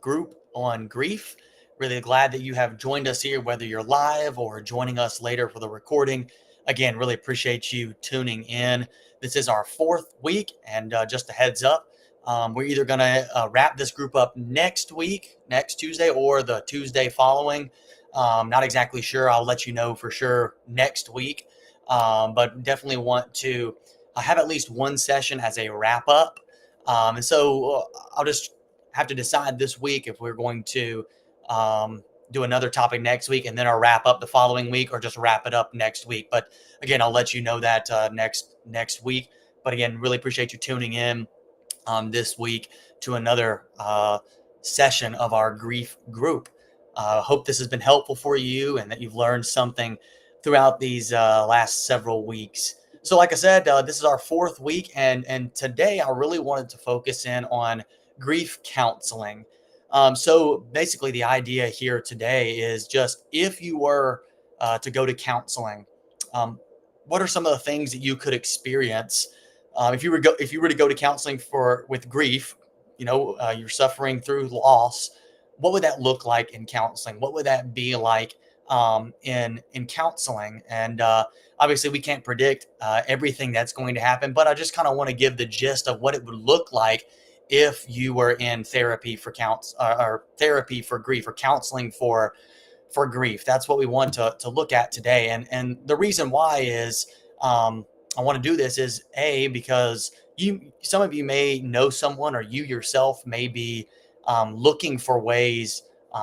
group on grief. Really glad that you have joined us here, whether you're live or joining us later for the recording. Again, really appreciate you tuning in. This is our fourth week, and just a heads up, we're either going to wrap this group up next week, next Tuesday, or the Tuesday following. Not exactly sure. I'll let you know for sure next week, but definitely want to have at least one session as a wrap up. And so I'll just have to decide this week if we're going to do another topic next week and then I'll wrap up the following week, or just wrap it up next week. But again, I'll let you know that next week. But again, really appreciate you tuning in this week to another session of our grief group. Hope this has been helpful for you and that you've learned something throughout these last several weeks. So, like I said, this is our fourth week, and today I really wanted to focus in on grief counseling. So basically, the idea here today is just if you were to go to counseling, um, what are some of the things that you could experience if you were to go to counseling for with grief? You're suffering through loss. What would that look like in counseling? What would that be like in counseling? And obviously, we can't predict everything that's going to happen, but I just kind of want to give the gist of what it would look like if you were in therapy for or therapy for grief, or counseling for grief. That's what we want to look at today. And the reason why is I want to do this is because some of you may know someone, or you yourself may be looking for ways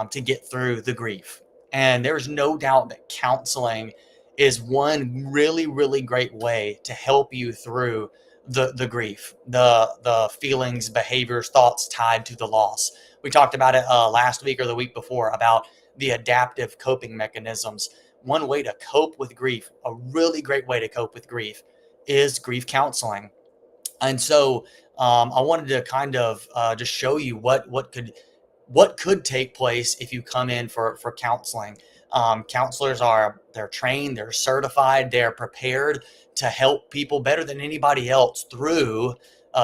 to get through the grief. And there's no doubt that counseling is one really, really great way to help you through the grief, the feelings, behaviors, thoughts tied to the loss. We talked about it last week or the week before about the adaptive coping mechanisms. One way to cope with grief, a really great way to cope with grief, is grief counseling. And so I wanted to kind of just show you what could take place if you come in for counseling. Counselors they're trained, they're certified, they're prepared to help people better than anybody else through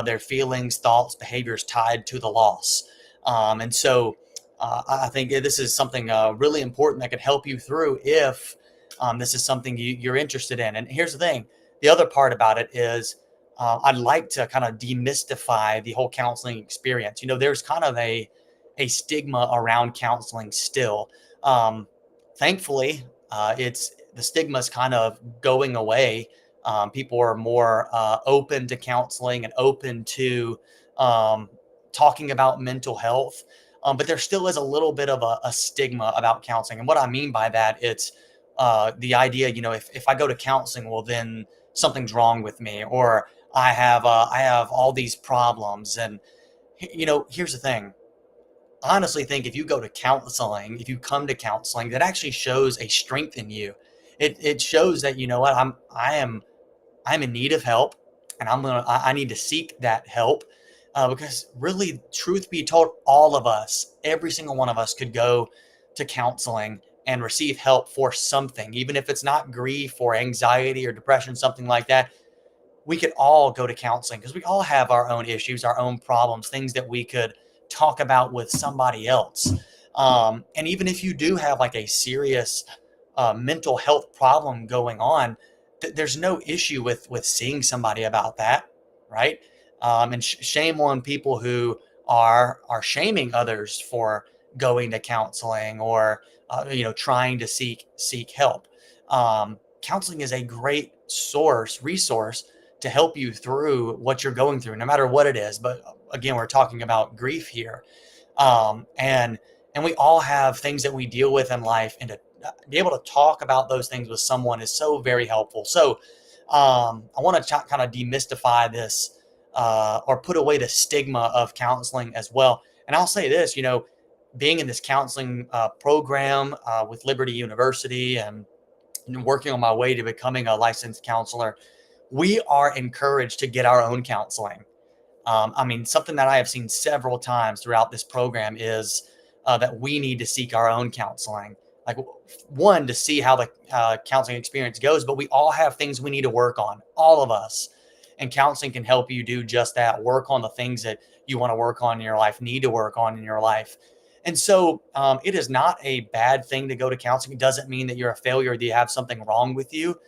their feelings, thoughts, behaviors tied to the loss. And so I think this is something really important that could help you through if this is something you're interested in. And here's the thing. The other part about it is I'd like to kind of demystify the whole counseling experience. There's kind of a stigma around counseling still. Thankfully, it's the stigma is kind of going away. People are more open to counseling and open to talking about mental health. But there still is a little bit of a stigma about counseling. And what I mean by that, it's the idea, if I go to counseling, well, then something's wrong with me, or I have all these problems. And here's the thing. I honestly think if you go to counseling, if you come to counseling, that actually shows a strength in you. It shows that, you know what, I'm in need of help, and I need to seek that help. Because really, truth be told, all of us, every single one of us, could go to counseling and receive help for something, even if it's not grief or anxiety or depression, something like that. We could all go to counseling because we all have our own issues, our own problems, things that we could talk about with somebody else. And even if you do have like a serious mental health problem going on, there's no issue with seeing somebody about that, right? And shame on people who are shaming others for going to counseling, or trying to seek help. Counseling is a great resource to help you through what you're going through, no matter what it is. But again, we're talking about grief here, and we all have things that we deal with in life, and to be able to talk about those things with someone is so very helpful. So I want to kind of demystify this, or put away the stigma of counseling as well. And I'll say this, being in this counseling program with Liberty University, and working on my way to becoming a licensed counselor, we are encouraged to get our own counseling. I mean, something that I have seen several times throughout this program is that we need to seek our own counseling. Like, one, to see how the counseling experience goes, but we all have things we need to work on, all of us. And counseling can help you do just that, work on the things that you want to work on in your life, need to work on in your life. And so it is not a bad thing to go to counseling. It doesn't mean that you're a failure, that you have something wrong with you.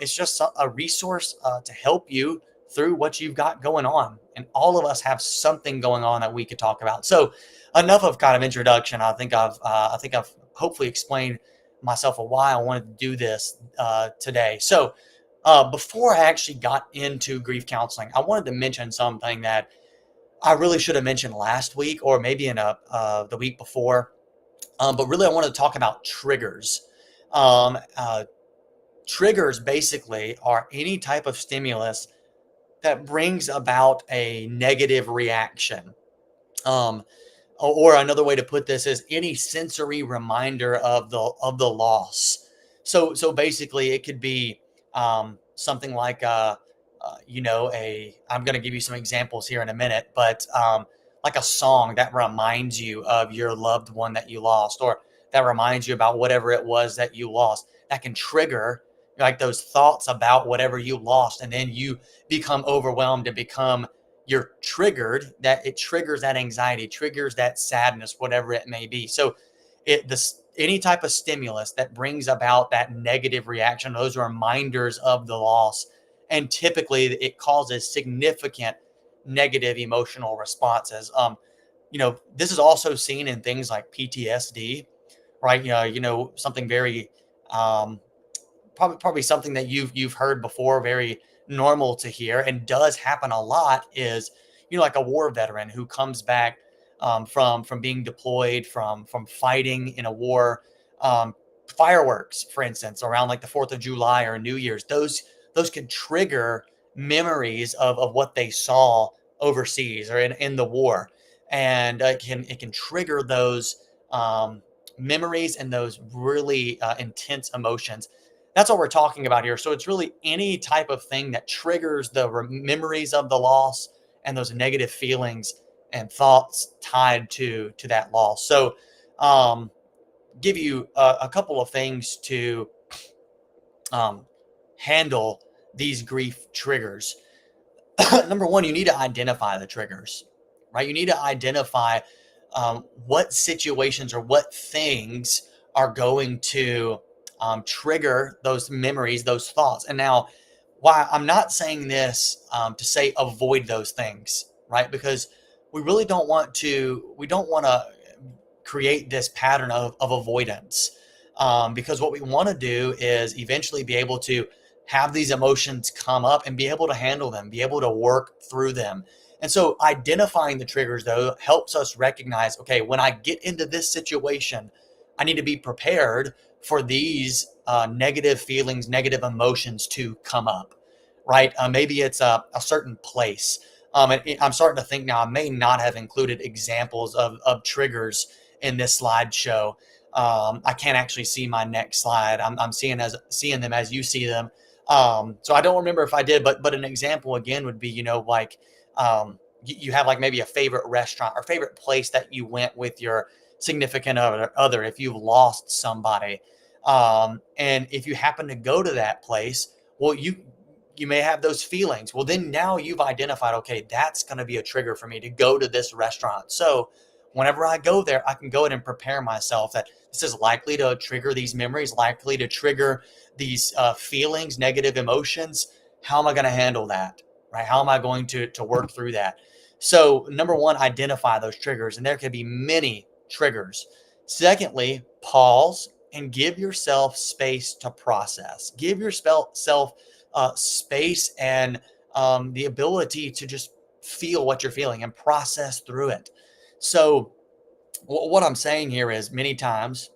It's just a resource to help you through what you've got going on. And all of us have something going on that we could talk about. So enough of kind of introduction. I think I've hopefully explained myself of why I wanted to do this today. So before I actually got into grief counseling, I wanted to mention something that I really should have mentioned last week or maybe in the week before. But really, I want to talk about triggers. Um, uh, Triggers basically are any type of stimulus that brings about a negative reaction. Um, or another way to put this is any sensory reminder of the loss. So basically, it could be something like a I'm going to give you some examples here in a minute, but like a song that reminds you of your loved one that you lost, or that reminds you about whatever it was that you lost. That can trigger like those thoughts about whatever you lost, and then you become overwhelmed and become you're triggered, that it triggers that anxiety, triggers that sadness, whatever it may be. So any type of stimulus that brings about that negative reaction, those are reminders of the loss, and typically it causes significant negative emotional responses. This is also seen in things like PTSD, right? Something very um, probably something that you've heard before, very normal to hear, and does happen a lot is like a war veteran who comes back from being deployed, from fighting in a war. um, Fireworks, for instance, around like the 4th of July or New Year's, those can trigger memories of what they saw overseas or in the war, and it can trigger those memories and those really intense emotions. That's what we're talking about here. So it's really any type of thing that triggers the memories of the loss and those negative feelings and thoughts tied to that loss. So, um, give you a couple of things to um, handle these grief triggers. Number one, you need to identify the triggers, right? You need to identify what situations or what things are going to trigger those memories, those thoughts. And now, why I'm not saying this to say avoid those things, right? Because we don't want to create this pattern of avoidance. Because what we want to do is eventually be able to have these emotions come up and be able to handle them, be able to work through them. And so identifying the triggers, though, helps us recognize, okay, when I get into this situation, I need to be prepared for these negative feelings, negative emotions to come up, right? Maybe it's a certain place. I'm starting to think now, I may not have included examples of triggers in this slideshow. I can't actually see my next slide. I'm seeing them as you see them. So I don't remember if I did, but an example again would be, like you have like maybe a favorite restaurant or favorite place that you went with your significant other if you've lost somebody. And if you happen to go to that place, well, you may have those feelings. Well, then now you've identified, okay, that's going to be a trigger for me to go to this restaurant. So whenever I go there, I can go ahead and prepare myself that this is likely to trigger these memories, likely to trigger these feelings, negative emotions. How am I going to handle that? Right? How am I going to work through that? So number one, identify those triggers, and there can be many triggers. Secondly, pause and give yourself space to process. Give yourself space and the ability to just feel what you're feeling and process through it. So what I'm saying here is many times,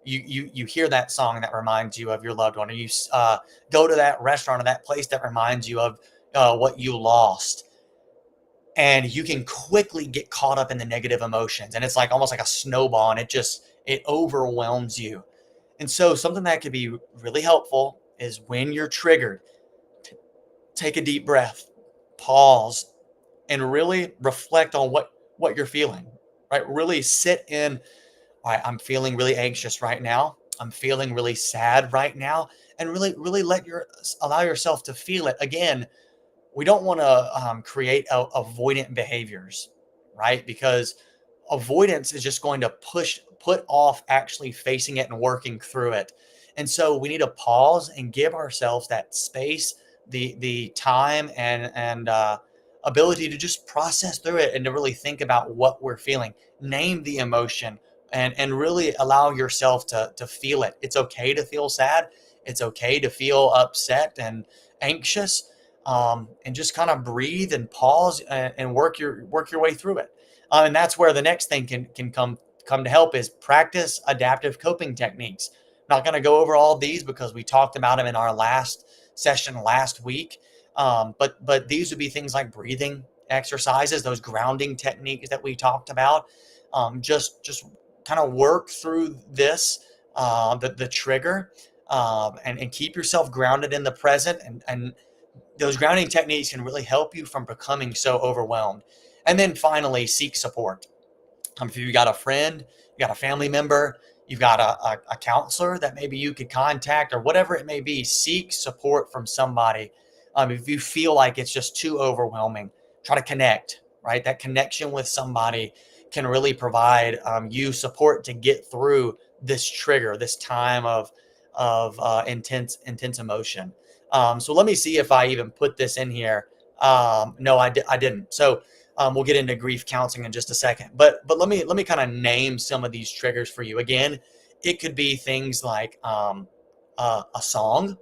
you hear that song that reminds you of your loved one, or you go to that restaurant or that place that reminds you of what you lost, and you can quickly get caught up in the negative emotions, and it's like almost like a snowball, and it overwhelms you. And so something that could be really helpful is when you're triggered, take a deep breath, pause, and really reflect on what you're feeling, right? Really sit in, all right, I'm feeling really anxious right now. I'm feeling really sad right now. And really, really allow yourself to feel it. Again, we don't want to create avoidant behaviors, right? Because avoidance is just going to put off actually facing it and working through it. And so we need to pause and give ourselves that space, the time and ability to just process through it and to really think about what we're feeling. Name the emotion and really allow yourself to feel it. It's okay to feel sad. It's okay to feel upset and anxious, and just kind of breathe and pause and work your way through it. And that's where the next thing can come to help is practice adaptive coping techniques. Not going to go over all of these because we talked about them in our last session last week. But these would be things like breathing exercises, those grounding techniques that we talked about. Just kind of work through this, the trigger, and keep yourself grounded in the present, and those grounding techniques can really help you from becoming so overwhelmed. And then finally, seek support. If you've got a friend, you got a family member, you've got a counselor that maybe you could contact, or whatever it may be, seek support from somebody. If you feel like it's just too overwhelming, try to connect, right? That connection with somebody can really provide you support to get through this trigger, this time of intense emotion. So let me see if I even put this in here. No, I didn't. So we'll get into grief counseling in just a second, but let me kind of name some of these triggers for you. Again, it could be things like a song,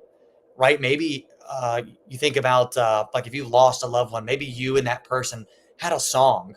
right? Maybe you think about like if you lost a loved one, maybe you and that person had a song,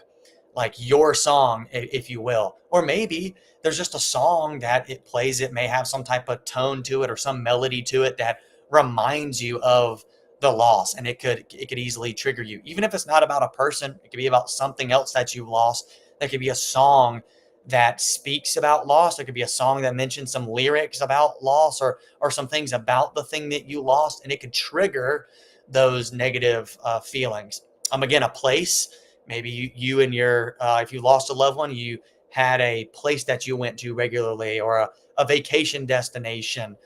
like your song, if you will. Or maybe there's just a song that it plays, it may have some type of tone to it or some melody to it that reminds you of the loss, and it could easily trigger you. Even if it's not about a person, it could be about something else that you lost. There could be a song that speaks about loss. There could be a song that mentions some lyrics about loss, or some things about the thing that you lost, and it could trigger those negative feelings. Again, a place. Maybe you and your if you lost a loved one, you had a place that you went to regularly, or a vacation destination.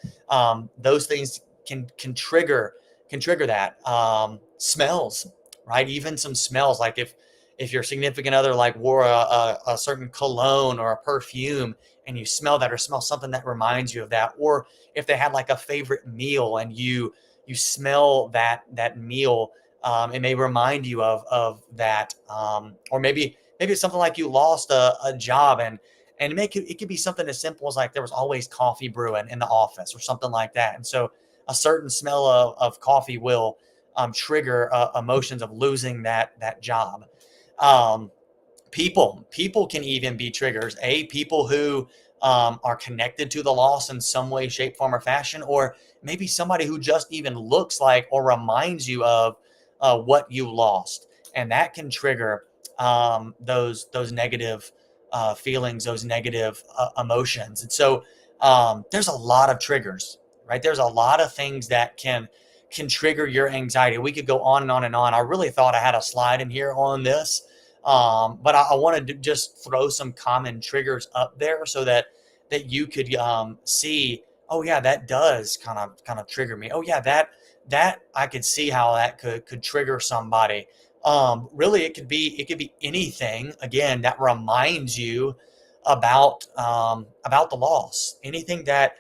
Those things can trigger that. Smells, right? Even some smells, like if your significant other like wore a certain cologne or a perfume, and you smell that or smell something that reminds you of that, or if they had like a favorite meal and you smell that meal, it may remind you of that. Or maybe it's something like you lost a job, and it could be something as simple as like there was always coffee brewing in the office or something like that. And so a certain smell of coffee will trigger emotions of losing that job. Um, people can even be triggers. People who are connected to the loss in some way, shape, form, or fashion, or maybe somebody who just even looks like or reminds you of what you lost, and that can trigger those negative feelings, those negative emotions. And so there's a lot of triggers, right? There's a lot of things that can trigger your anxiety. We could go on and on and on. I really thought I had a slide in here on this, but I wanted to just throw some common triggers up there so that you could see, oh yeah, that does kind of trigger me. Oh yeah, that I could see how that could trigger somebody. Really, it could be anything again that reminds you about the loss. Anything that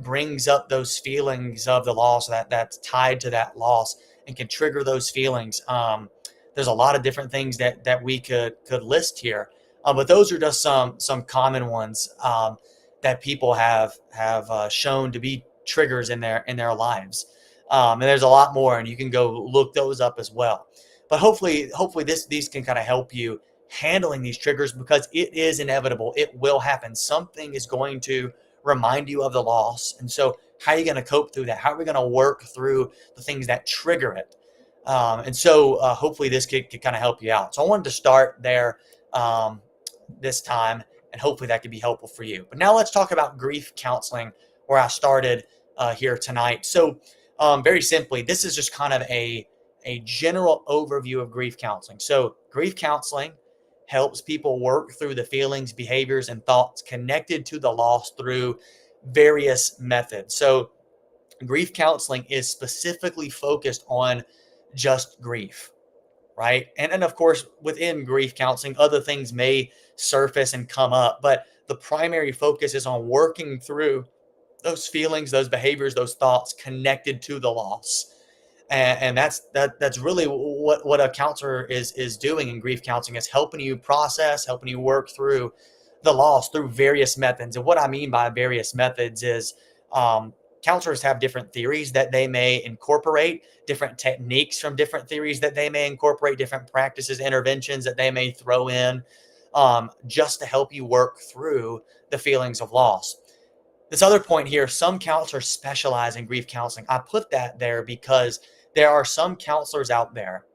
brings up those feelings of the loss, that's tied to that loss and can trigger those feelings. There's a lot of different things that we could list here, but those are just some common ones that people have shown to be triggers in their lives. And there's a lot more, and you can go look those up as well. But hopefully these can kind of help you handling these triggers, because it is inevitable. It will happen. Something is going to remind you of the loss, and so how are you going to cope through that? How are we going to work through the things that trigger it? And so hopefully this could kind of help you out. So I wanted to start there um, this time, and hopefully that could be helpful for you. But now let's talk about grief counseling, where I started here tonight. So very simply, this is just kind of a general overview of grief counseling. So grief counseling helps people work through the feelings, behaviors, and thoughts connected to the loss through various methods. So grief counseling is specifically focused on just grief, right? And of course, within grief counseling, other things may surface and come up, but the primary focus is on working through those feelings, those behaviors, those thoughts connected to the loss. And that's really what a counselor is doing in grief counseling, is helping you process, helping you work through the loss through various methods. And what I mean by various methods is, um, counselors have different theories that they may incorporate, different techniques from different theories that they may incorporate, different practices, interventions that they may throw in, just to help you work through the feelings of loss. This other point here, some counselors specialize in grief counseling. I put that there because there are some counselors out there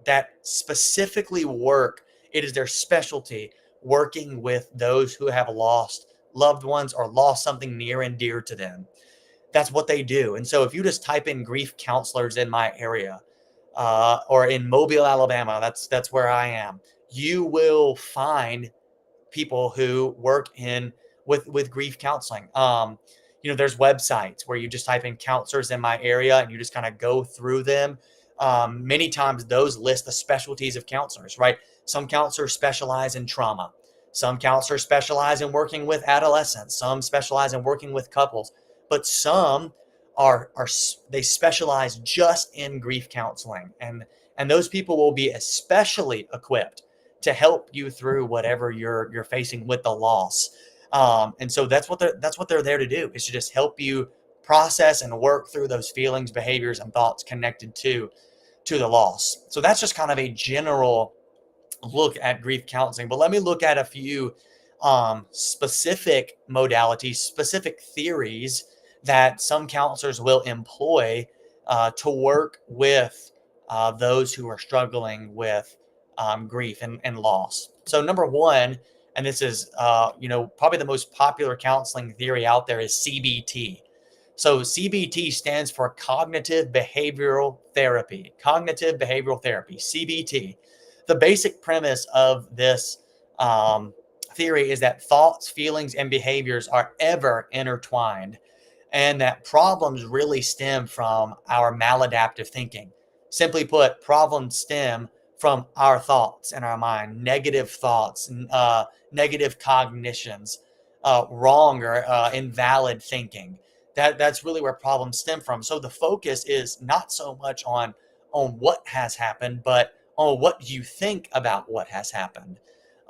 that specifically work, it is their specialty, working with those who have lost loved ones or lost something near and dear to them. That's what they do. And so if you just type in grief counselors in my area, or in Mobile, Alabama, that's where I am, you will find people who work in with grief counseling. There's websites where you just type in counselors in my area and you just kind of go through them. Many times those list the specialties of counselors, right? Some counselors specialize in trauma. Some counselors specialize in working with adolescents. Some specialize in working with couples, but some are they specialize just in grief counseling, and those people will be especially equipped to help you through whatever you're facing with the loss. And so that's what they're there to do, is to just help you process and work through those feelings, behaviors, and thoughts connected to the loss. So that's just kind of a general look at grief counseling. But let me look at a few specific modalities, specific theories that some counselors will employ to work with those who are struggling with grief and loss. So number one, and this is probably the most popular counseling theory out there, is CBT. So CBT stands for cognitive behavioral therapy. Cognitive behavioral therapy, CBT. The basic premise of this theory is that thoughts, feelings, and behaviors are ever intertwined, and that problems really stem from our maladaptive thinking. Simply put, problems stem from our thoughts in our mind, negative thoughts, negative cognitions, wrong or invalid thinking. That's really where problems stem from. So the focus is not so much on what has happened, but on what you think about what has happened.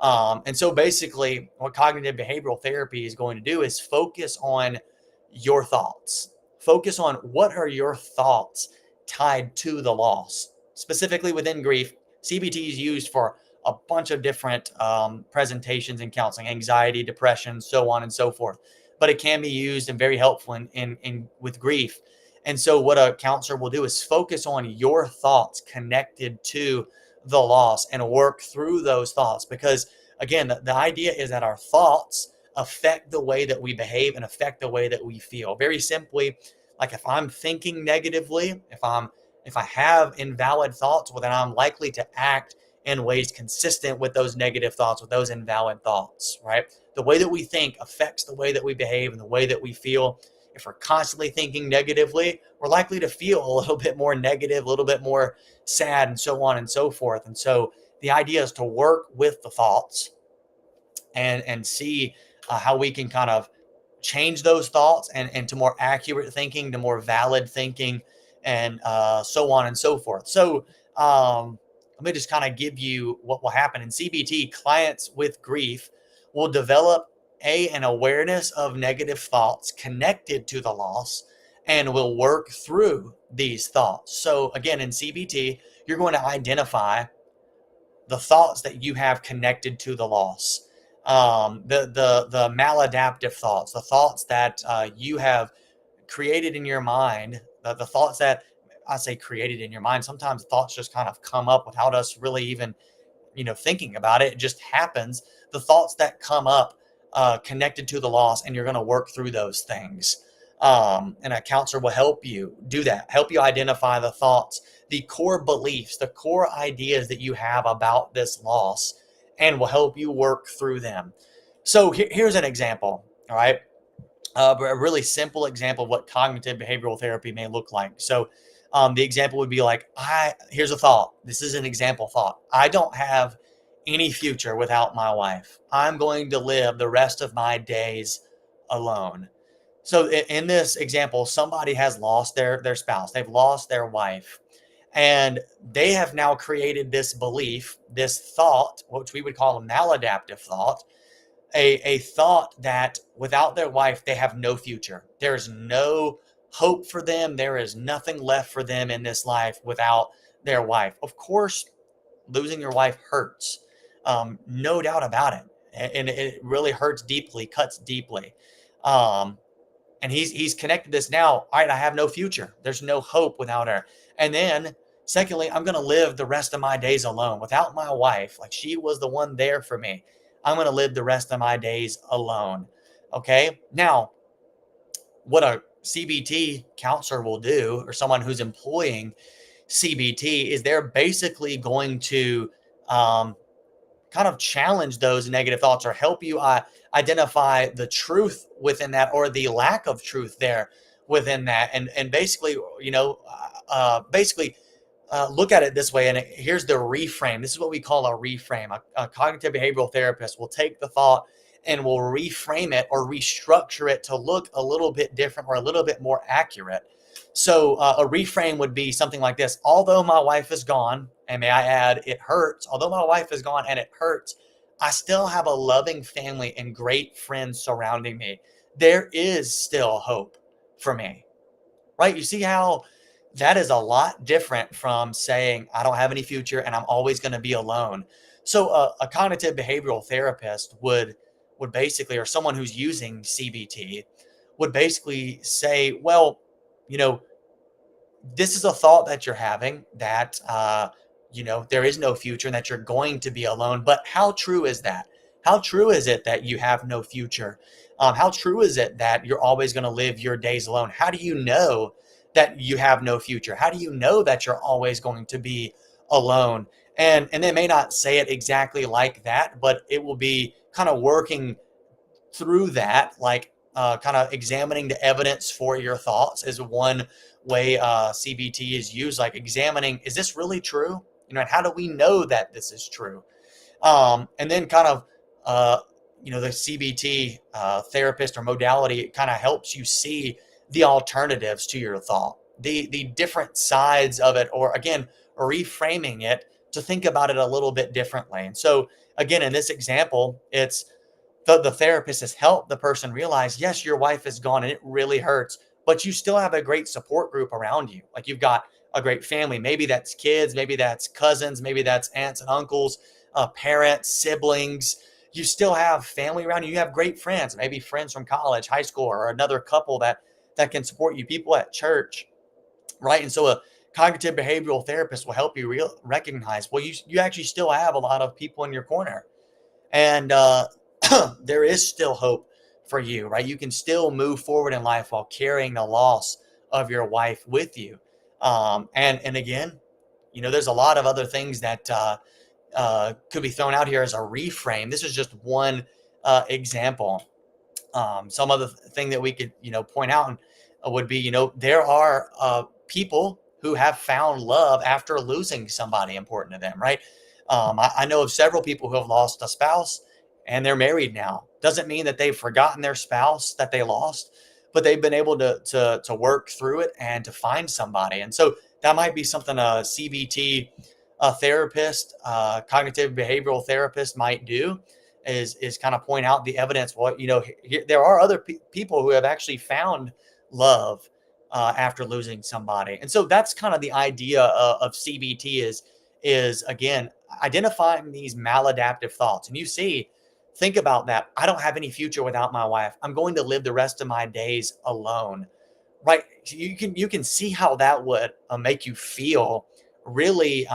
And so basically, what cognitive behavioral therapy is going to do is focus on your thoughts. Focus on what are your thoughts tied to the loss. Specifically within grief, CBT is used for a bunch of different presentations in counseling: anxiety, depression, so on and so forth. But it can be used and very helpful in with grief. And so what a counselor will do is focus on your thoughts connected to the loss and work through those thoughts. Because again, the idea is that our thoughts affect the way that we behave and affect the way that we feel. Very simply, like if I'm thinking negatively, if I have invalid thoughts, well, then I'm likely to act in ways consistent with those negative thoughts, with those invalid thoughts, right? The way that we think affects the way that we behave and the way that we feel. If we're constantly thinking negatively, we're likely to feel a little bit more negative, a little bit more sad, and so on and so forth. And so the idea is to work with the thoughts and see how we can kind of change those thoughts and to more accurate thinking, to more valid thinking, and so on and so forth. So let me just kind of give you what will happen in CBT. Clients with grief will develop an awareness of negative thoughts connected to the loss and will work through these thoughts. So again, in CBT, you're going to identify the thoughts that you have connected to the loss, the maladaptive thoughts, the thoughts that you have created in your mind, the thoughts that I say created in your mind. Sometimes thoughts just kind of come up without us really even thinking about it. It just happens. The thoughts that come up connected to the loss, and you're going to work through those things. And a counselor will help you do that, help you identify the thoughts, the core beliefs, the core ideas that you have about this loss, and will help you work through them. So here's an example. All right. A really simple example of what cognitive behavioral therapy may look like. So The example would be like, here's a thought. This is an example thought. I don't have any future without my wife. I'm going to live the rest of my days alone. So in this example, somebody has lost their spouse. They've lost their wife. And they have now created this belief, this thought, which we would call a maladaptive thought, a thought that without their wife, they have no future. There's no hope for them. There is nothing left for them in this life without their wife. Of course, losing your wife hurts, no doubt about it. And it really hurts deeply, cuts deeply. Um, and he's connected this now. All right, I have no future. There's no hope without her. And then secondly, I'm going to live the rest of my days alone without my wife. Like, she was the one there for me. I'm going to live the rest of my days alone. Okay. Now, what a CBT counselor will do, or someone who's employing CBT, is they're basically going to kind of challenge those negative thoughts, or help you identify the truth within that, or the lack of truth there within that. And basically, basically look at it this way. And here's the reframe. This is what we call a reframe. A cognitive behavioral therapist will take the thought and will reframe it or restructure it to look a little bit different or a little bit more accurate. So a reframe would be something like this. Although my wife is gone, and may I add, it hurts. Although my wife is gone and it hurts, I still have a loving family and great friends surrounding me. There is still hope for me, right? You see how that is a lot different from saying, I don't have any future and I'm always going to be alone. So a cognitive behavioral therapist would basically, or someone who's using CBT would basically say, well, you know, this is a thought that you're having, that there is no future and that you're going to be alone. But how true is that? How true is it that you have no future? How true is it that you're always going to live your days alone? How do you know that you have no future? How do you know that you're always going to be alone? And they may not say it exactly like that, but it will be kind of working through that, like kind of examining the evidence for your thoughts is one way CBT is used, like examining, is this really true? And how do we know that this is true? And then kind of, the CBT therapist or modality kind of helps you see the alternatives to your thought, the different sides of it, or again, reframing it to think about it a little bit differently. And so again, in this example, it's the therapist has helped the person realize, yes, your wife is gone and it really hurts, but you still have a great support group around you. Like, you've got a great family. Maybe that's kids, maybe that's cousins, maybe that's aunts and uncles, parents, siblings. You still have family around you. You have great friends, maybe friends from college, high school, or another couple that can support you, people at church, right? And so a cognitive behavioral therapist will help you recognize, well, you actually still have a lot of people in your corner. And there is still hope for you, right? You can still move forward in life while carrying the loss of your wife with you. And again, there's a lot of other things that could be thrown out here as a reframe. This is just one example. Some other thing that we could, point out would be, there are people who have found love after losing somebody important to them, right? I know of several people who have lost a spouse and they're married now. Doesn't mean that they've forgotten their spouse that they lost, but they've been able to work through it and to find somebody. And so that might be something a CBT therapist, cognitive behavioral therapist might do, is kind of point out the evidence. Well, there are other people who have actually found love after losing somebody. And so that's kind of the idea of CBT is again, identifying these maladaptive thoughts. And think about that. I don't have any future without my wife. I'm going to live the rest of my days alone. Right. So you can see how that would make you feel really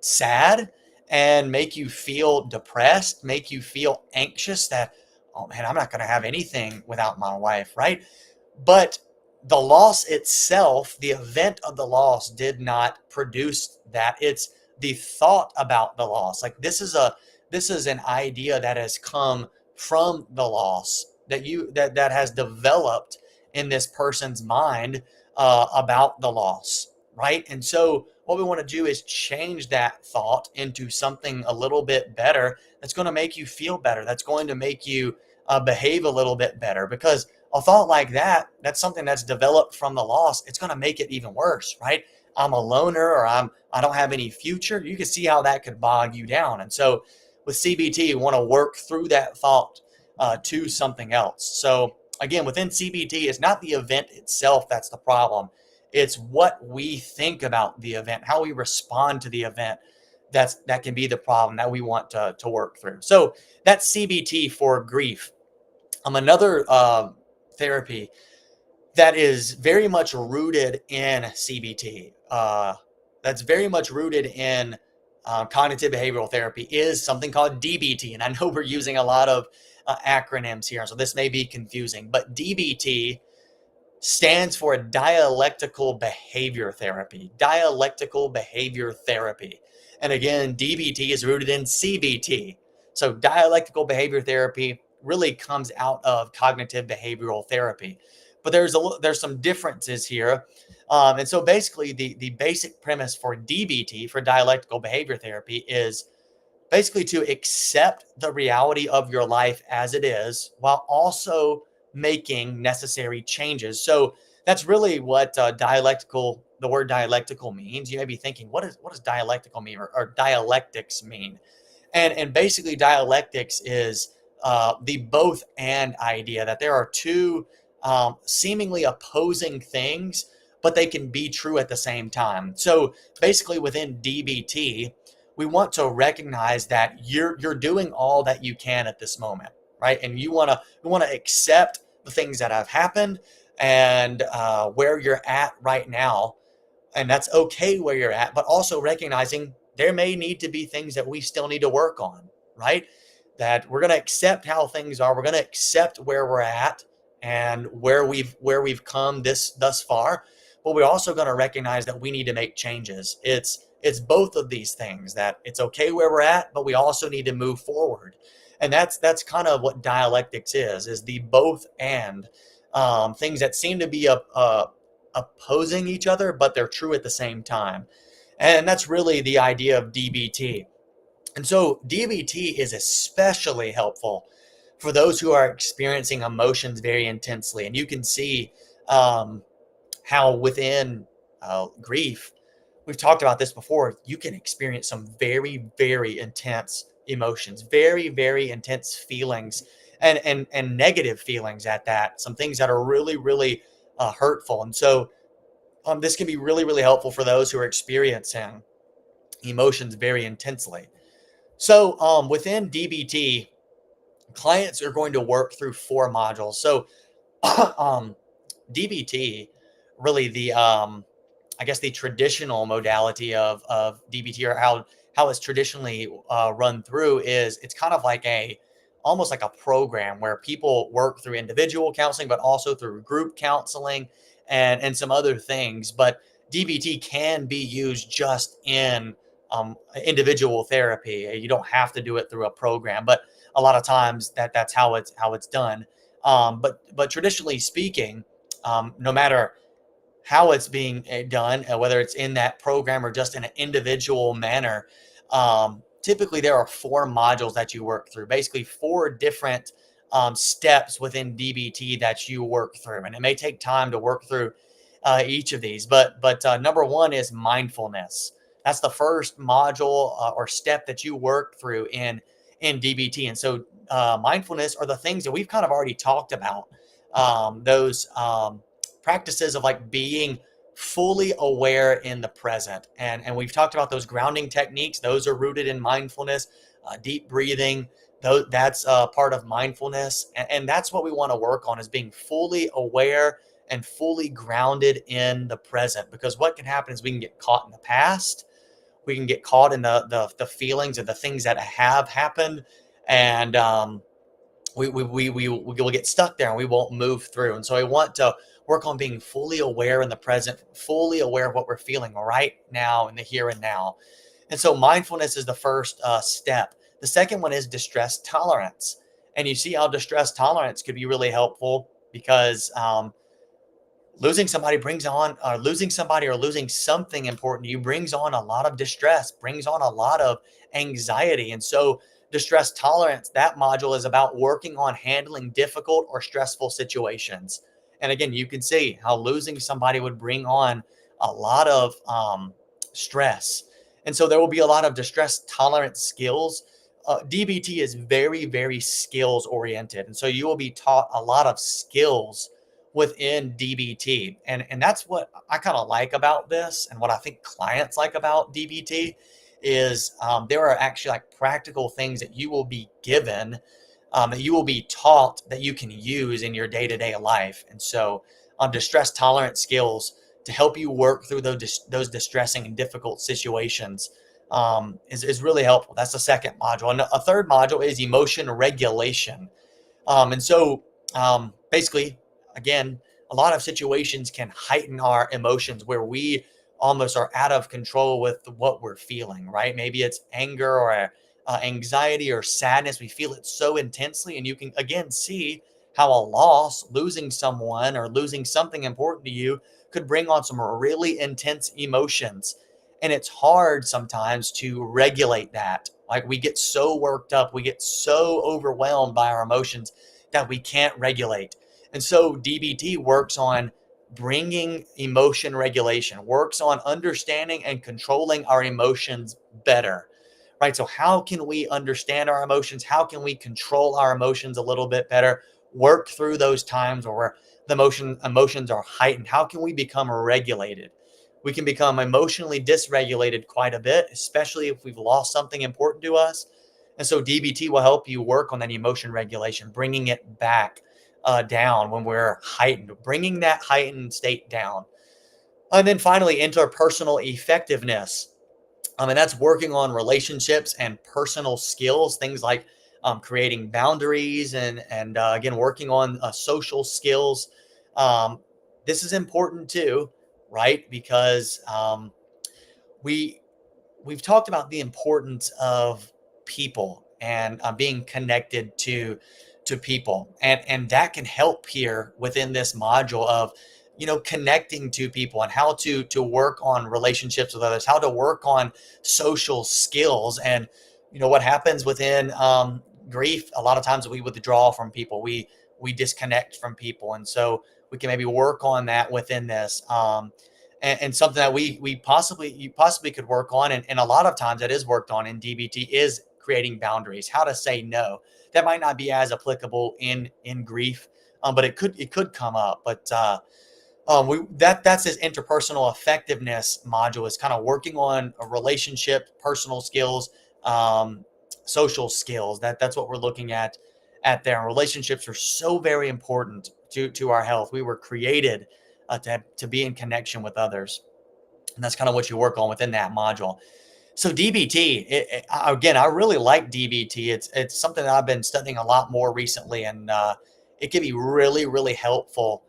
sad, and make you feel depressed, make you feel anxious that, oh man, I'm not going to have anything without my wife. Right. But the loss itself, the event of the loss, did not produce that. It's the thought about the loss. Like, this is an idea that has come from the loss, that has developed in this person's mind about the loss, right? And so what we want to do is change that thought into something a little bit better that's going to make you feel better, that's going to make you behave a little bit better. Because a thought like that, that's something that's developed from the loss, it's going to make it even worse, right? I'm a loner, or I don't have any future. You can see how that could bog you down. And so with CBT, you want to work through that thought to something else. So again, within CBT, it's not the event itself that's the problem. It's what we think about the event, how we respond to the event. That can be the problem that we want to work through. So that's CBT for grief. Another therapy that is very much rooted in CBT, that's very much rooted in cognitive behavioral therapy, is something called DBT. And I know we're using a lot of acronyms here, so this may be confusing, but DBT stands for dialectical behavior therapy. Dialectical behavior therapy. And again, DBT is rooted in CBT. So dialectical behavior therapy really comes out of cognitive behavioral therapy. But there's some differences here. And so basically the basic premise for DBT, for dialectical behavior therapy, is basically to accept the reality of your life as it is while also making necessary changes. So that's really what the word dialectical means. You may be thinking, what does dialectical mean, or dialectics mean? And basically dialectics is the both and idea, that there are two seemingly opposing things, but they can be true at the same time. So basically within DBT, we want to recognize that you're doing all that you can at this moment, right? And you want to accept the things that have happened, and where you're at right now, and that's okay where you're at, but also recognizing there may need to be things that we still need to work on, right? That we're going to accept how things are. We're going to accept where we're at and where we've come this thus far, but we're also going to recognize that we need to make changes. It's both of these things, that it's okay where we're at, but we also need to move forward. And that's kind of what dialectics is the both and, things that seem to be opposing each other, but they're true at the same time. And that's really the idea of DBT. And so DBT is especially helpful for those who are experiencing emotions very intensely. And you can see um, how within grief, we've talked about this before, you can experience some very, very intense emotions, very, very intense feelings, and negative feelings at that, some things that are really, really hurtful. And so this can be really, really helpful for those who are experiencing emotions very intensely. So within DBT, clients are going to work through 4 modules. So um, DBT, really I guess the traditional modality of DBT, or how it's traditionally run through, is it's kind of like almost like a program where people work through individual counseling, but also through group counseling and some other things. But DBT can be used just in individual therapy. You don't have to do it through a program, but a lot of times that's how it's done. But traditionally speaking, no matter how it's being done, whether it's in that program or just in an individual manner. Typically, there are 4 modules that you work through, basically 4 different steps within DBT that you work through. And it may take time to work through each of these, but number one is mindfulness. That's the first module or step that you work through in DBT. And so mindfulness are the things that we've kind of already talked about. Those practices of like being fully aware in the present, and we've talked about those grounding techniques. Those are rooted in mindfulness. Deep breathing, that's part of mindfulness, and that's what we want to work on, is being fully aware and fully grounded in the present. Because what can happen is we can get caught in the past, we can get caught in the feelings of the things that have happened, and we will get stuck there and we won't move through. And so I want to work on being fully aware in the present, fully aware of what we're feeling right now in the here and now. And so mindfulness is the first step. The second one is distress tolerance. And you see how distress tolerance could be really helpful, because losing somebody or losing something important to you brings on a lot of distress, brings on a lot of anxiety. And so distress tolerance, that module is about working on handling difficult or stressful situations. And again, you can see how losing somebody would bring on a lot of stress. And so there will be a lot of distress tolerance skills. DBT is very, very skills oriented. And so you will be taught a lot of skills within DBT. And that's what I kind of like about this, and what I think clients like about DBT is there are actually like practical things that you will be given, that you will be taught, that you can use in your day-to-day life. And so distress tolerance skills to help you work through those distressing and difficult situations is really helpful. That's the second module. And a third module is emotion regulation. Basically, again, a lot of situations can heighten our emotions where we almost are out of control with what we're feeling, right? Maybe it's anger or anxiety or sadness. We feel it so intensely. And you can, again, see how a loss, losing someone or losing something important to you, could bring on some really intense emotions. And it's hard sometimes to regulate that. Like we get so worked up, we get so overwhelmed by our emotions that we can't regulate. And so DBT works on bringing emotion regulation, works on understanding and controlling our emotions better, right? So how can we understand our emotions? How can we control our emotions a little bit better? Work through those times where the emotions are heightened. How can we become regulated? We can become emotionally dysregulated quite a bit, especially if we've lost something important to us. And so DBT will help you work on that emotion regulation, bringing it back down when we're heightened, bringing that heightened state down. And then finally, interpersonal effectiveness. And that's working on relationships and personal skills, things like creating boundaries and again, working on social skills. Um, this is important too, right? Because we we've talked about the importance of people and being connected to people, and that can help here within this module of connecting to people and how to work on relationships with others, how to work on social skills. And what happens within grief, a lot of times we withdraw from people, we disconnect from people. And so we can maybe work on that within this, and something that we possibly you possibly could work on, and a lot of times that is worked on in DBT, is creating boundaries, how to say no. That might not be as applicable in grief, but it could come up. But we that's this interpersonal effectiveness module, is kind of working on a relationship, personal skills, um, social skills. That's what we're looking at there. And relationships are so very important to our health. We were created to be in connection with others, and that's kind of what you work on within that module. So DBT, again, I really like DBT. It's something that I've been studying a lot more recently, and it can be really, really helpful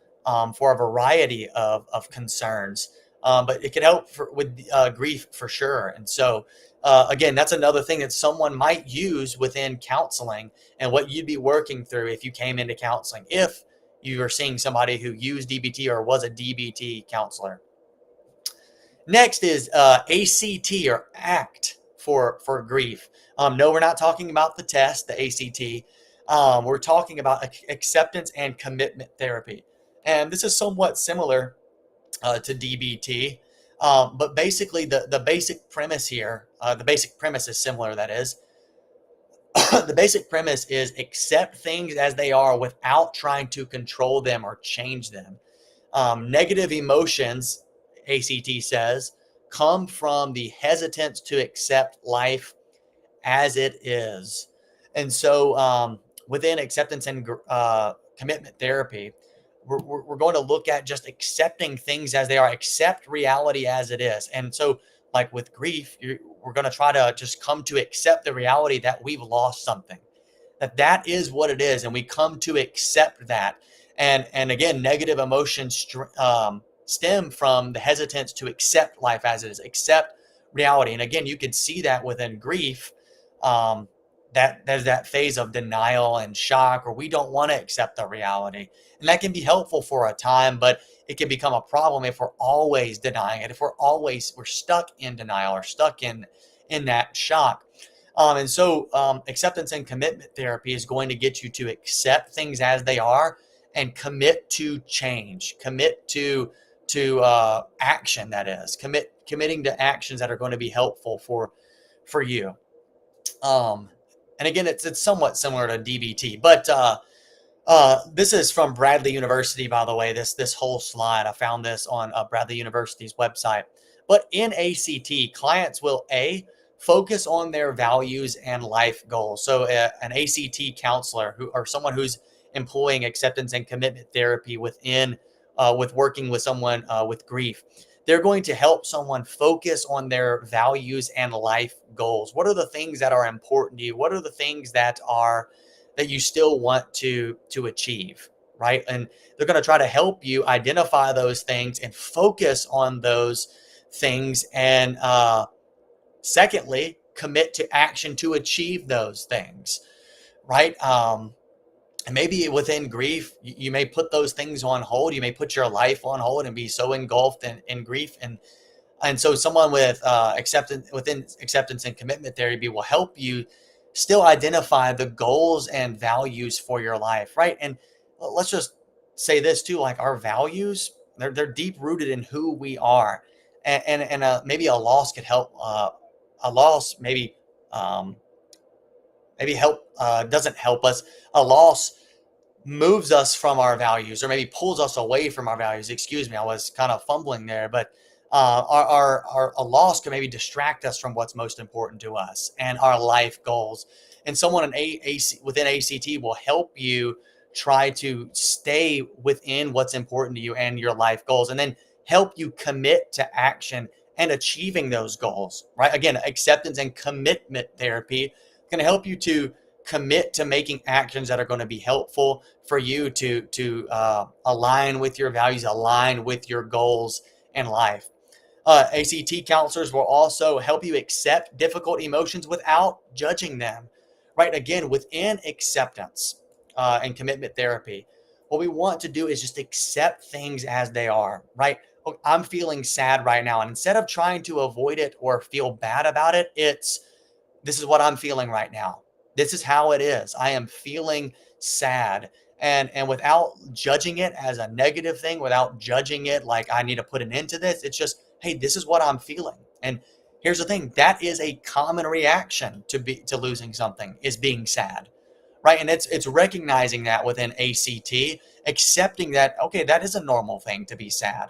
for a variety of concerns. But it can help with grief for sure. And so, again, that's another thing that someone might use within counseling, and what you'd be working through if you came into counseling, if you are seeing somebody who used DBT or was a DBT counselor. Next is ACT, or ACT, for grief. No, we're not talking about the test, the ACT. We're talking about acceptance and commitment therapy. And this is somewhat similar to DBT. But basically, the basic premise here, the basic premise is similar, that is. The basic premise is accept things as they are without trying to control them or change them. Negative emotions, ACT says, come from the hesitance to accept life as it is. And so, within acceptance and commitment therapy, we're going to look at just accepting things as they are, accept reality as it is. And so, like with grief, we're going to try to just come to accept the reality that we've lost something, that is what it is, and we come to accept that. And again, negative emotions stem from the hesitance to accept life as it is, accept reality. And again, you can see that within grief, um, that there's that phase of denial and shock, or we don't want to accept the reality. And that can be helpful for a time, but it can become a problem if we're always denying it, if we're stuck in denial or stuck in that shock. And so acceptance and commitment therapy is going to get you to accept things as they are and commit to change, commit to action. That is committing to actions that are going to be helpful for you. Um, and again, it's somewhat similar to DBT, but this is from Bradley University, by the way. This whole slide, I found this on Bradley University's website. But in ACT, clients will focus on their values and life goals. So an ACT counselor or someone who's employing acceptance and commitment therapy with working with someone with grief, they're going to help someone focus on their values and life goals. What are the things that are important to you? What are the things that you still want to achieve, right? And they're going to try to help you identify those things and focus on those things, and secondly, commit to action to achieve those things, right? And maybe within grief, you may put those things on hold. You may put your life on hold and be so engulfed in grief. And so someone with acceptance and commitment therapy will help you still identify the goals and values for your life, right? And let's just say this too, like our values, they're deep rooted in who we are. And maybe a loss could help. A loss um, maybe help doesn't help us. A loss moves us from our values, or maybe pulls us away from our values. Excuse me, I was kind of fumbling there, but our a loss can maybe distract us from what's most important to us and our life goals. And someone within ACT will help you try to stay within what's important to you and your life goals, and then help you commit to action and achieving those goals, right? Again, acceptance and commitment therapy can help you to commit to making actions that are going to be helpful for you to align with your values, align with your goals in life. ACT counselors will also help you accept difficult emotions without judging them, right? Again, within acceptance and commitment therapy, what we want to do is just accept things as they are, right? Look, I'm feeling sad right now. And instead of trying to avoid it or feel bad about it, this is what I'm feeling right now. This is how it is. I am feeling sad. And without judging it as a negative thing, without judging it like I need to put an end to this, it's just, hey, this is what I'm feeling. And here's the thing, that is a common reaction to losing something, is being sad. Right. And it's recognizing that within ACT, accepting that, okay, that is a normal thing to be sad.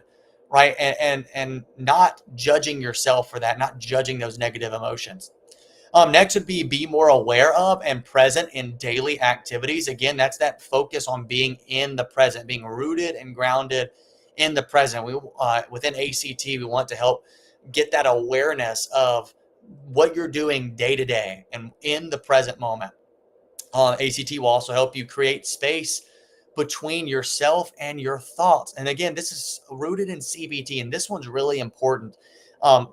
Right. And not judging yourself for that, not judging those negative emotions. Next would be more aware of and present in daily activities. Again, that's that focus on being in the present, being rooted and grounded in the present. We within ACT, we want to help get that awareness of what you're doing day to day and in the present moment. ACT will also help you create space between yourself and your thoughts. And again, this is rooted in CBT, and this one's really important.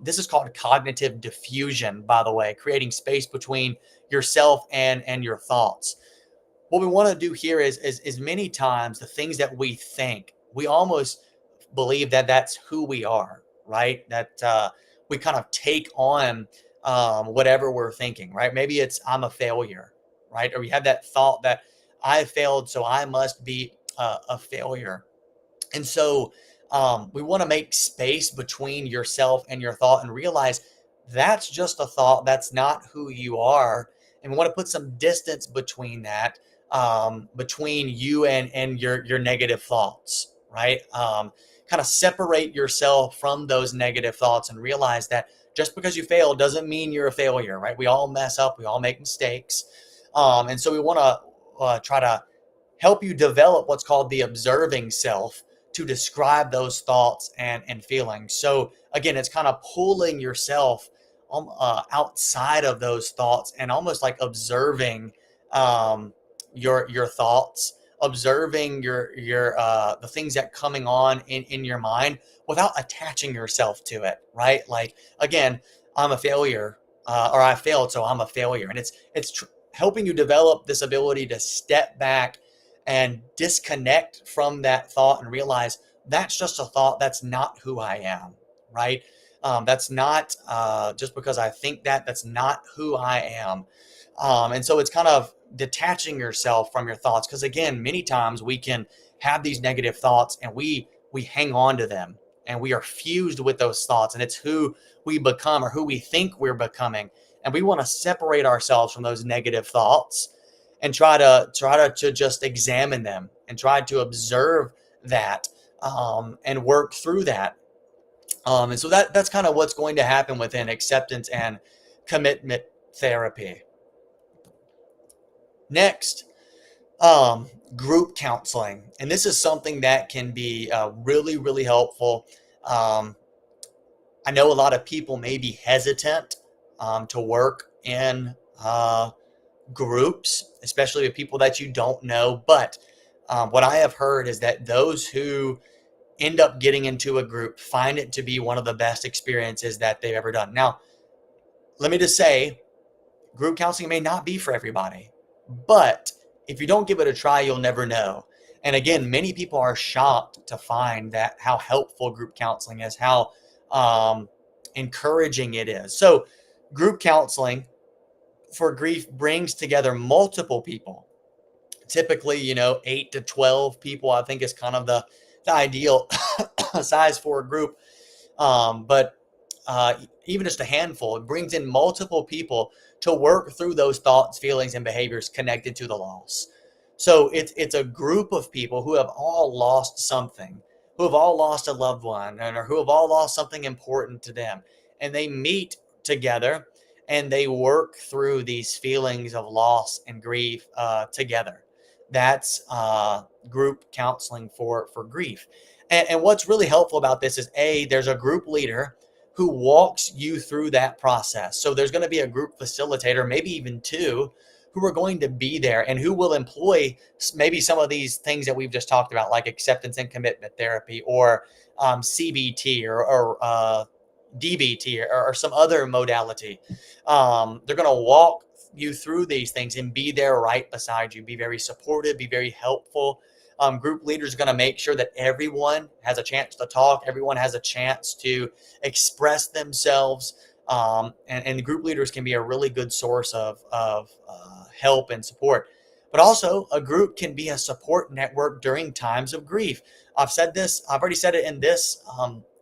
This is called cognitive diffusion, by the way, creating space between yourself and your thoughts. What we want to do here is many times the things that we think, we almost believe that that's who we are, right? That we kind of take on whatever we're thinking, right? Maybe it's I'm a failure, right? Or we have that thought that I failed, so I must be a failure. And so we want to make space between yourself and your thought and realize that's just a thought. That's not who you are. And we want to put some distance between that, between you and your negative thoughts, right? Kind of separate yourself from those negative thoughts and realize that just because you fail doesn't mean you're a failure, right? We all mess up. We all make mistakes. And so we want to try to help you develop what's called the observing self to describe those thoughts and feelings. So again, it's kind of pulling yourself outside of those thoughts and almost like observing your thoughts, observing your the things that coming on in your mind without attaching yourself to it, right? Like again, I'm a failure, or I failed, so I'm a failure, and helping you develop this ability to step back and disconnect from that thought and realize that's just a thought. That's not who I am, right? That's not just because I think that, that's not who I am. And so it's kind of detaching yourself from your thoughts. Because again, many times we can have these negative thoughts and we hang on to them and we are fused with those thoughts. And it's who we become or who we think we're becoming. And we want to separate ourselves from those negative thoughts and try to just examine them and try to observe that, and work through that. And so that's kind of what's going to happen within acceptance and commitment therapy. Next, group counseling, and this is something that can be really, really helpful. Um, I know a lot of people may be hesitant to work in groups, especially with people that you don't know. But what I have heard is that those who end up getting into a group find it to be one of the best experiences that they've ever done. Now, let me just say, group counseling may not be for everybody, but if you don't give it a try, you'll never know. And again, many people are shocked to find that how helpful group counseling is, how um, encouraging it is. So, group counseling for grief brings together multiple people. Typically, 8 to 12 people, I think, is kind of the ideal size for a group. But even just a handful, it brings in multiple people to work through those thoughts, feelings, and behaviors connected to the loss. So it's a group of people who have all lost something, who have all lost a loved one, or who have all lost something important to them, and they meet together and they work through these feelings of loss and grief together. That's group counseling for grief. And what's really helpful about this is there's a group leader who walks you through that process. So there's going to be a group facilitator, maybe even two, who are going to be there and who will employ maybe some of these things that we've just talked about, like acceptance and commitment therapy, or CBT, or DBT, or some other modality. They're going to walk you through these things and be there right beside you, be very supportive, be very helpful. Group leaders are going to make sure that everyone has a chance to talk, everyone has a chance to express themselves. And the group leaders can be a really good source of help and support. But also, a group can be a support network during times of grief. I've said this, I've already said it in this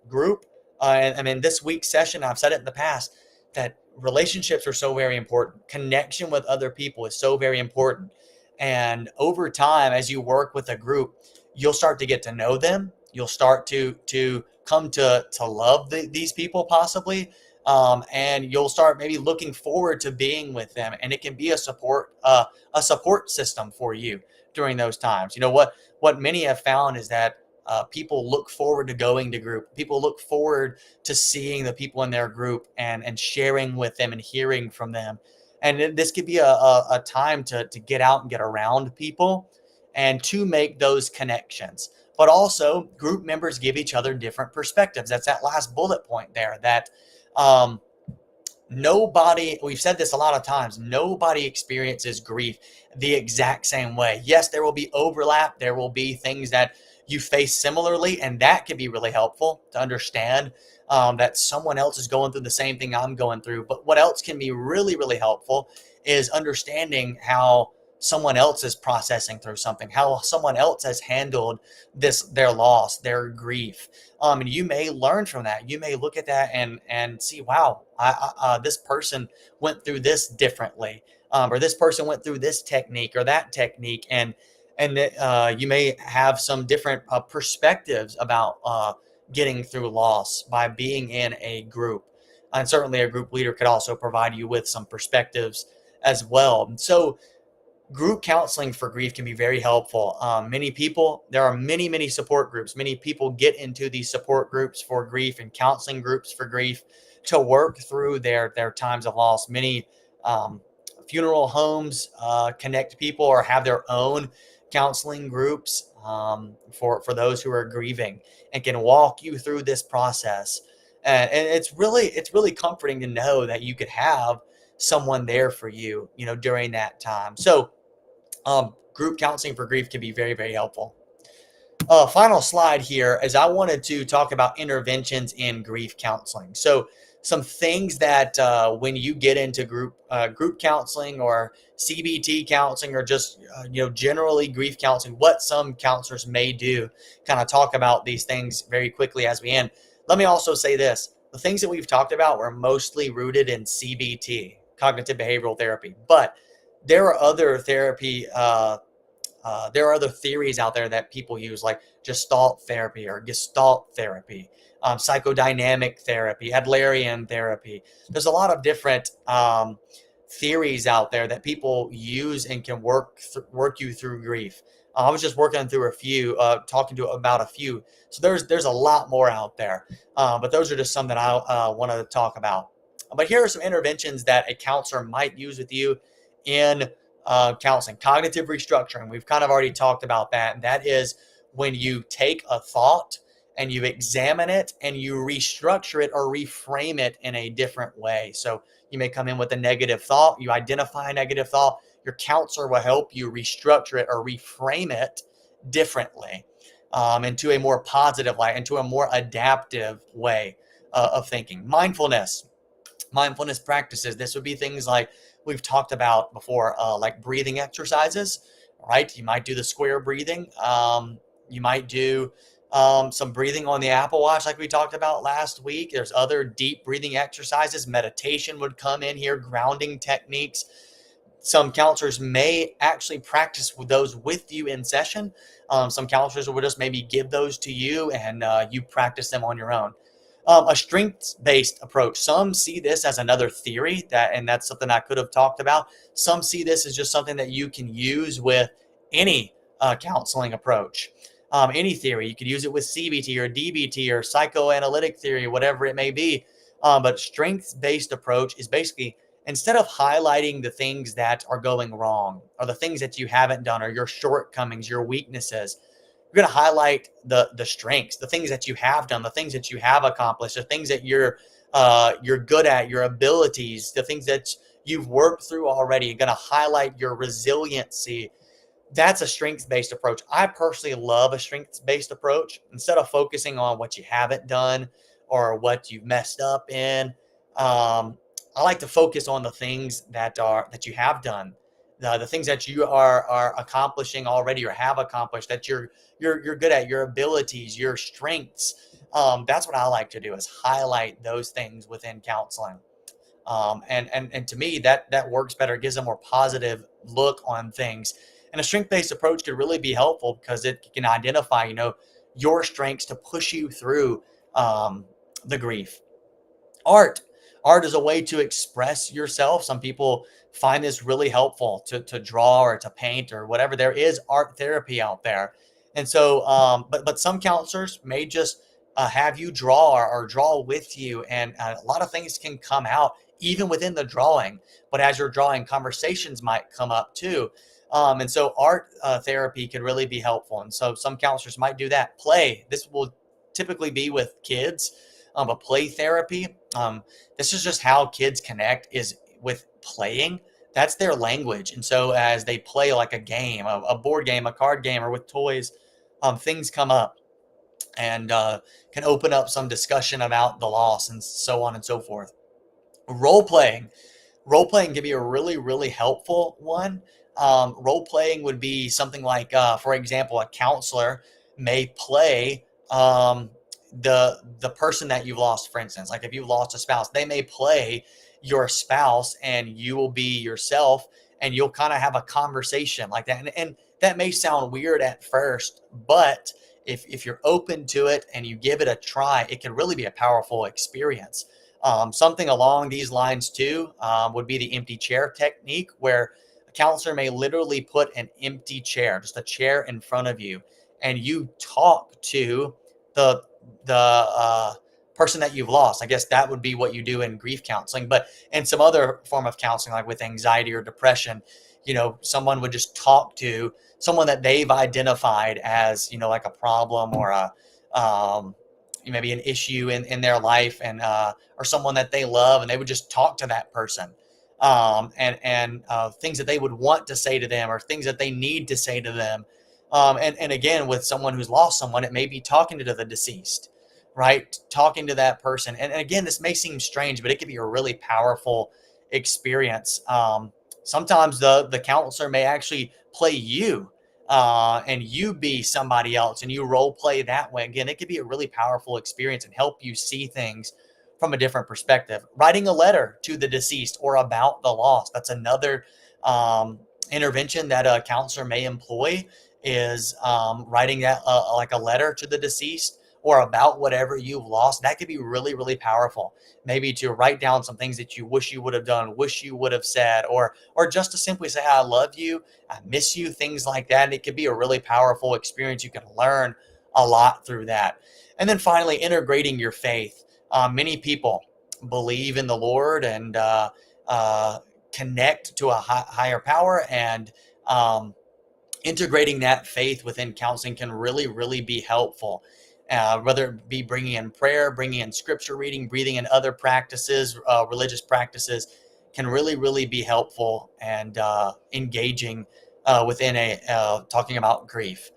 group. I mean, this week's session, I've said it in the past, that relationships are so very important. Connection with other people is so very important. And over time, as you work with a group, you'll start to get to know them. You'll start to come to love these people possibly, and you'll start maybe looking forward to being with them. And it can be a support system for you during those times. What many have found is that people look forward to going to group. People look forward to seeing the people in their group and sharing with them and hearing from them. And this could be a time to get out and get around people and to make those connections. But also, group members give each other different perspectives. That's that last bullet point there, that um, nobody, we've said this a lot of times, nobody experiences grief the exact same way. Yes, there will be overlap. There will be things that you face similarly, and that can be really helpful to understand that someone else is going through the same thing I'm going through. But what else can be really, really helpful is understanding how someone else is processing through something, how someone else has handled their loss, their grief. And you may learn from that. You may look at that and see, wow, this person went through this differently, or this person went through this technique or that technique, and you may have some different perspectives about getting through loss by being in a group. And certainly, a group leader could also provide you with some perspectives as well. So, group counseling for grief can be very helpful. There are many, many support groups. Many people get into these support groups for grief and counseling groups for grief to work through their times of loss. Many um, funeral homes connect people or have their own counseling groups for those who are grieving and can walk you through this process. And it's really comforting to know that you could have someone there for you, during that time. So group counseling for grief can be very, very helpful. Final slide here is I wanted to talk about interventions in grief counseling. So some things that when you get into group counseling or CBT counseling or just generally grief counseling, what some counselors may do. Kind of talk about these things very quickly as we end. Let me also say this: the things that we've talked about were mostly rooted in CBT, cognitive behavioral therapy, but there are other therapy. There are other theories out there that people use, like Gestalt therapy or Gestalt therapy, psychodynamic therapy, Adlerian therapy. There's a lot of different theories out there that people use and can work you through grief. I was just working through a few, talking to about a few. So there's a lot more out there, but those are just some that I wanted to talk about. But here are some interventions that a counselor might use with you in counseling. Cognitive restructuring, we've kind of already talked about that. And that is when you take a thought and you examine it and you restructure it or reframe it in a different way. So you may come in with a negative thought, you identify a negative thought, your counselor will help you restructure it or reframe it differently, into a more positive light, into a more adaptive way of thinking. Mindfulness practices. This would be things like we've talked about before, like breathing exercises, right? You might do the square breathing. You might do some breathing on the Apple Watch, like we talked about last week. There's other deep breathing exercises. Meditation would come in here, grounding techniques. Some counselors may actually practice with those with you in session. Some counselors will just maybe give those to you and you practice them on your own. A strengths-based approach. Some see this as another theory and that's something I could have talked about. Some see this as just something that you can use with any counseling approach, any theory. You could use it with CBT or DBT or psychoanalytic theory, whatever it may be. But strengths-based approach is basically, instead of highlighting the things that are going wrong or the things that you haven't done or your shortcomings, your weaknesses, you're going to highlight the strengths, the things that you have done, the things that you have accomplished, the things that you're good at, your abilities, the things that you've worked through already. You're going to highlight your resiliency. That's a strengths-based approach. I personally love a strengths-based approach. Instead of focusing on what you haven't done or what you've messed up in, I like to focus on the things that you have done, the things that you are accomplishing already or have accomplished, that you're good at, your abilities, your strengths. That's what I like to do, is highlight those things within counseling. And to me, that works better. It gives a more positive look on things. And a strength-based approach could really be helpful because it can identify, your strengths to push you through the grief. Art. Art is a way to express yourself. Some people find this really helpful to draw or to paint or whatever. There is art therapy out there. And so, but some counselors may just have you draw or draw with you. And a lot of things can come out even within the drawing. But as you're drawing, conversations might come up too. And so art therapy can really be helpful. And so some counselors might do that. Play. This will typically be with kids. But play therapy, this is just how kids connect, is with playing. That's their language. And so as they play like a game, a board game, a card game, or with toys, things come up and can open up some discussion about the loss and so on and so forth. Role playing. Role playing can be a really, really helpful one. Role playing would be something like, for example, a counselor may play the person that you've lost. For instance, like if you've lost a spouse, they may play your spouse and you will be yourself, and you'll kind of have a conversation like that. And that may sound weird at first, but if you're open to it and you give it a try, it can really be a powerful experience. Something along these lines too would be the empty chair technique, where a counselor may literally put an empty chair, just a chair in front of you, and you talk to the person that you've lost. I guess that would be what you do in grief counseling. But in some other form of counseling, like with anxiety or depression, someone would just talk to someone that they've identified as, like a problem or maybe an issue in their life, and or someone that they love, and they would just talk to that person. and things that they would want to say to them or things that they need to say to them. And again, with someone who's lost someone, it may be talking to the deceased, right? Talking to that person. And again, this may seem strange, but it can be a really powerful experience. Sometimes the counselor may actually play you, and you be somebody else and you role play that way. Again, it could be a really powerful experience and help you see things from a different perspective. Writing a letter to the deceased or about the lost. That's another intervention that a counselor may employ, is writing that like a letter to the deceased or about whatever you've lost. That could be really, really powerful. Maybe to write down some things that you wish you would have done, wish you would have said, or just to simply say, I love you, I miss you, things like that. And it could be a really powerful experience. You can learn a lot through that. And then finally, integrating your faith. Many people believe in the Lord and uh, connect to a higher power, and integrating that faith within counseling can really, really be helpful. Whether it be bringing in prayer, bringing in scripture reading, breathing in other practices, religious practices, can really, really be helpful and engaging within a talking about grief.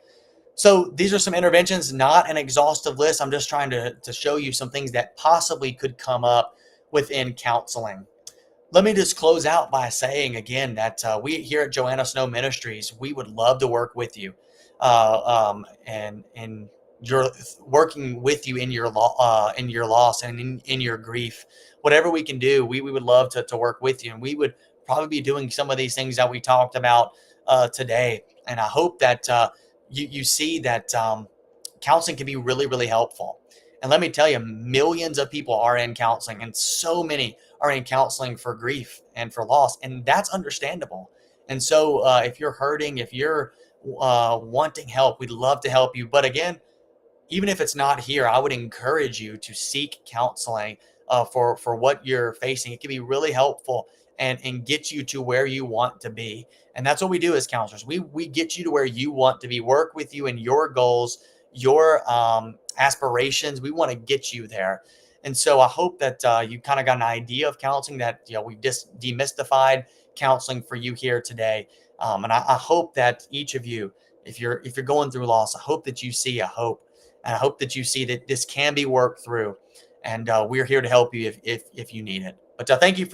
So these are some interventions, not an exhaustive list. I'm just trying to show you some things that possibly could come up within counseling. Let me just close out by saying again that we here at Joanna Snow Ministries, we would love to work with you, and you're working with you in your loss and in your grief. Whatever we can do, we would love to work with you, and we would probably be doing some of these things that we talked about today. And I hope that you see that counseling can be really, really helpful. And let me tell you, millions of people are in counseling, and so many are in counseling for grief and for loss, and that's understandable. And so, if you're hurting, if you're wanting help, we'd love to help you. But again, even if it's not here, I would encourage you to seek counseling for what you're facing. It can be really helpful and get you to where you want to be. And that's what we do as counselors. We get you to where you want to be, work with you in your goals, your aspirations. We want to get you there. And so I hope that you kind of got an idea of counseling, that we've just demystified counseling for you here today. And I hope that each of you, if you're going through loss, I hope that you see a hope, and I hope that you see that this can be worked through. And we're here to help you if you need it. But thank you for